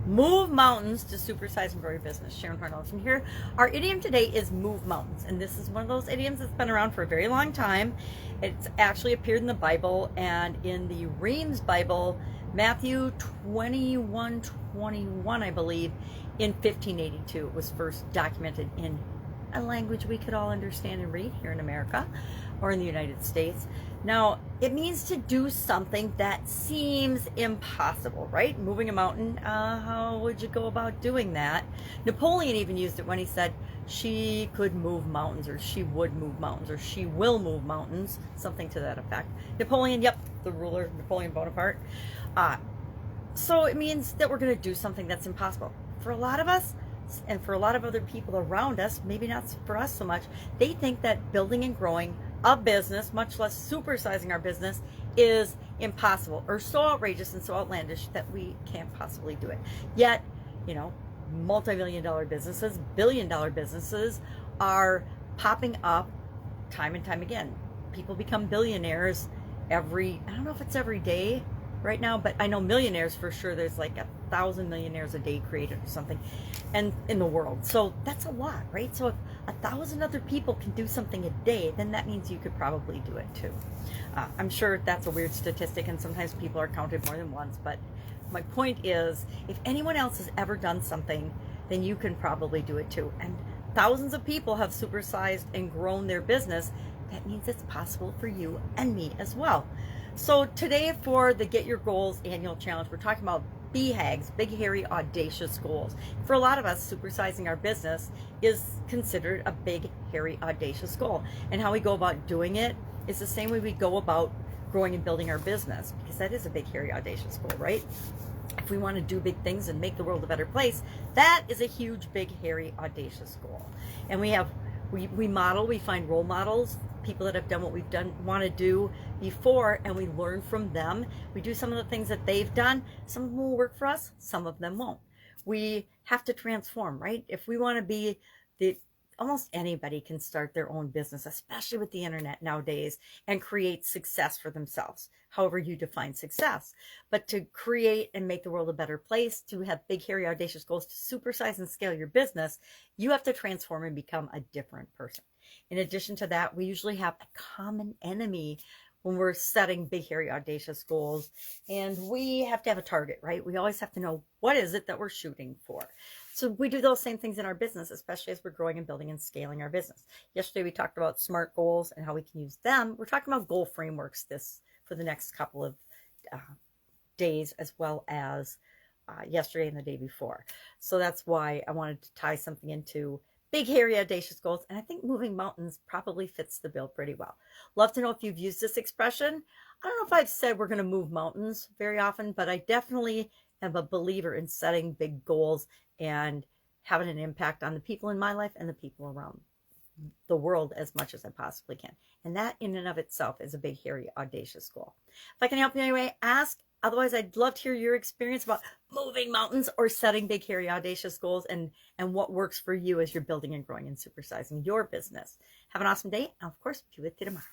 Move mountains to supersize and grow your business. Sharon Horne-Ellstrom here. Our idiom today is move mountains, and this is one of those idioms that's been around for a very long time. It's actually appeared in the Bible and in the Reams Bible, Matthew 21:21, I believe, in 1582. It was first documented in a language we could all understand and read here in America or in the United States. Now, it means to do something that seems impossible, right? Moving a mountain, how would you go about doing that? Napoleon even used it when he said she could move mountains, or she would move mountains, or she will move mountains, something to that effect. Napoleon, yep, the ruler, Napoleon Bonaparte. So it means that we're going to do something that's impossible. For a lot of us, and for a lot of other people around us, maybe not for us so much, they think that building and growing a business, much less supersizing our business, is impossible or so outrageous and so outlandish that we can't possibly do it. Yet, you know, multi-million-dollar businesses, billion-dollar businesses are popping up time and time again. People become billionaires I don't know if it's every day right now, but I know millionaires for sure. There's like 1,000 millionaires a day created or something, and in the world. So that's a lot, right? So if 1,000 other people can do something a day, then that means you could probably do it too. I'm sure that's a weird statistic, and sometimes people are counted more than once, but my point is, if anyone else has ever done something, then you can probably do it too. And thousands of people have supersized and grown their business. That means it's possible for you and me as well. So today, for the Get Your Goals annual challenge, we're talking about BHAGs, big, hairy, audacious goals. For a lot of us, supersizing our business is considered a big, hairy, audacious goal. And how we go about doing it is the same way we go about growing and building our business, because that is a big, hairy, audacious goal, right? If we want to do big things and make the world a better place, that is a huge, big, hairy, audacious goal. And we find role models, people that have done what we've want to do before, and we learn from them. We do some of the things that they've done. Some of them will work for us, some of them won't. We have to transform, right? If we want to be almost anybody can start their own business, especially with the internet nowadays, and create success for themselves, however you define success. But to create and make the world a better place, to have big, hairy, audacious goals, to supersize and scale your business, you have to transform and become a different person. In addition to that, we usually have a common enemy when we're setting big, hairy, audacious goals, and we have to have a target, right? We always have to know, what is it that we're shooting for? So we do those same things in our business, especially as we're growing and building and scaling our business. Yesterday, we talked about SMART goals and how we can use them. We're talking about goal frameworks for the next couple of days, as well as yesterday and the day before. So that's why I wanted to tie something into big, hairy, audacious goals. And I think moving mountains probably fits the bill pretty well. Love to know if you've used this expression. I don't know if I've said we're going to move mountains very often, but I definitely am a believer in setting big goals and having an impact on the people in my life and the people around the world as much as I possibly can. And that in and of itself is a big, hairy, audacious goal. If I can help you in any way, ask. Otherwise, I'd love to hear your experience about moving mountains or setting big, hairy, audacious goals, and what works for you as you're building and growing and supersizing your business. Have an awesome day. And of course, be with you tomorrow.